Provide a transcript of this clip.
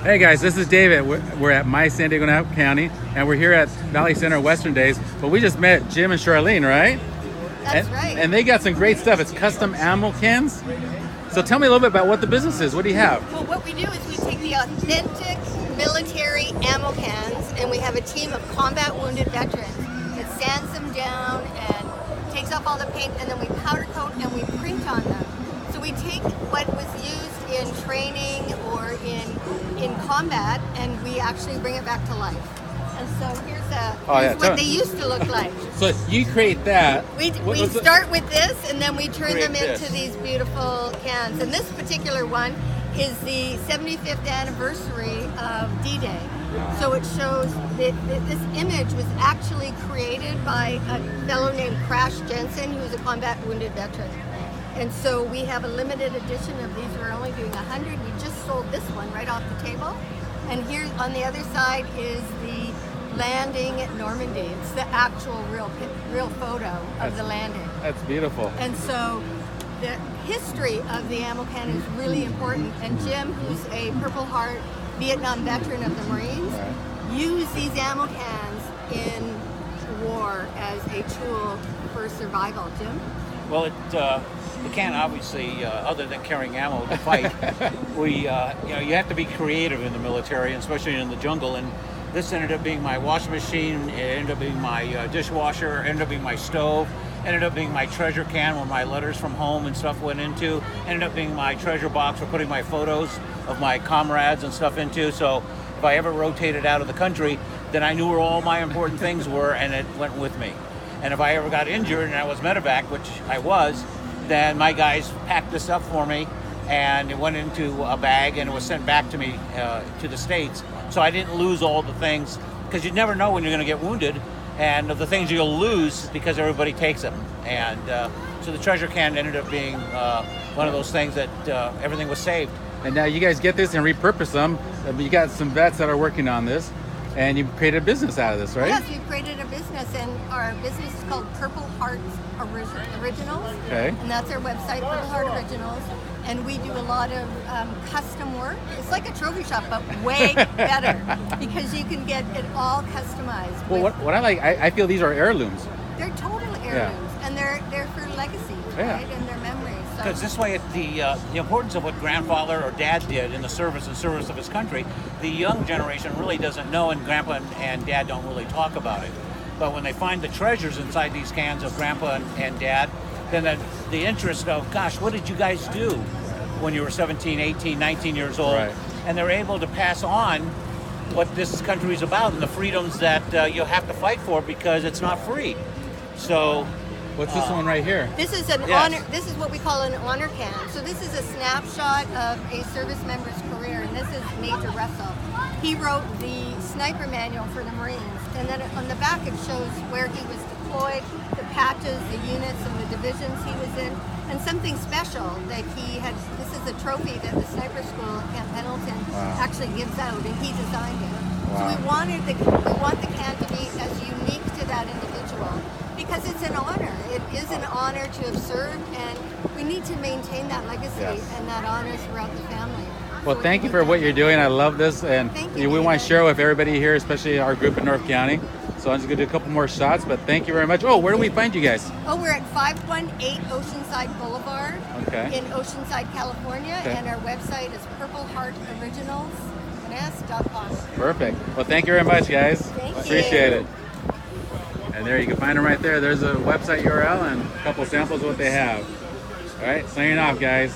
Hey guys, this is David. We're at My San Diego County, and we're here at Valley Center Western Days. But we just met Jim and Charlene, right? That's right. And they got some great stuff. It's custom ammo cans. So tell me a little bit about what the business is. What do you have? Well, what we do is we take the authentic military ammo cans, and we have a team of combat wounded veterans that sands them down and takes off all the paint, and then we powder coat and we print on them. So we take what was used in training or in combat, and we actually bring it back to life. And so here's what they used to look like. So you create that. We start with this, and then we turn them into these beautiful cans. And this particular one is the 75th anniversary of D-Day. So it shows that this image was actually created by a fellow named Crash Jensen, who was a combat wounded veteran. And so we have a limited edition of these. We're only doing 100. We just sold this one right off the table. And here on the other side is the landing at Normandy. It's the actual real photo of the landing. That's beautiful. And so the history of the ammo can is really important. And Jim, who's a Purple Heart Vietnam veteran of the Marines, used these ammo cans in war as a tool for survival. Jim? Well, you can't obviously, other than carrying ammo to fight, you have to be creative in the military, and especially in the jungle. And this ended up being my washing machine, it ended up being my dishwasher, ended up being my stove, ended up being my treasure can where my letters from home and stuff went into, ended up being my treasure box for putting my photos of my comrades and stuff into. So if I ever rotated out of the country, then I knew where all my important things were, and it went with me. And if I ever got injured and I was medevac, which I was, then my guys packed this up for me, and it went into a bag and it was sent back to me to the States. So I didn't lose all the things, because you never know when you're going to get wounded, and the things you'll lose because everybody takes them. And so the treasure can ended up being one of those things that everything was saved. And now you guys get this and repurpose them. You got some vets that are working on this, and you created a business out of this, right? Yes, we've created a business, and our business is called Purple Heart Originals. Okay. And that's our website, Purple Heart Originals. And we do a lot of custom work. It's like a trophy shop, but way better, because you can get it all customized. Well, what I like, I feel these are heirlooms. They're total heirlooms, and they're for legacy, right? And their memories. Because this way, the importance of what grandfather or dad did in the service of his country, the young generation really doesn't know, and grandpa and dad don't really talk about it. But when they find the treasures inside these cans of grandpa and dad, then the interest of, gosh, what did you guys do when you were 17, 18, 19 years old? Right. And they're able to pass on what this country is about and the freedoms that you have to fight for, because it's not free. So what's this one right here? This is an honor. This is what we call an honor can. So this is a snapshot of a service member's career, and this is Major Russell. He wrote the sniper manual for the Marines, and then on the back it shows where he was deployed, the patches, the units, and the divisions he was in, and something special that he had. This is a trophy that the sniper school at Camp Pendleton actually gives out, and he designed it. So we want the can to be as unique to that individual, because it's an honor. It is an honor to have served, and we need to maintain that legacy and that honor throughout the family. Well, thank you for what you're doing. I love this, and we want to share with everybody here, especially our group in North County. So I'm just going to do a couple more shots, but thank you very much. Oh, where do we find you guys? Oh, we're at 518 Oceanside Boulevard in Oceanside, California, and our website is purpleheartoriginals.com. Perfect. Well, thank you very much, guys. Thank you. Appreciate it. And there you can find them right there. There's a website URL and a couple samples of what they have. All right, signing off, guys.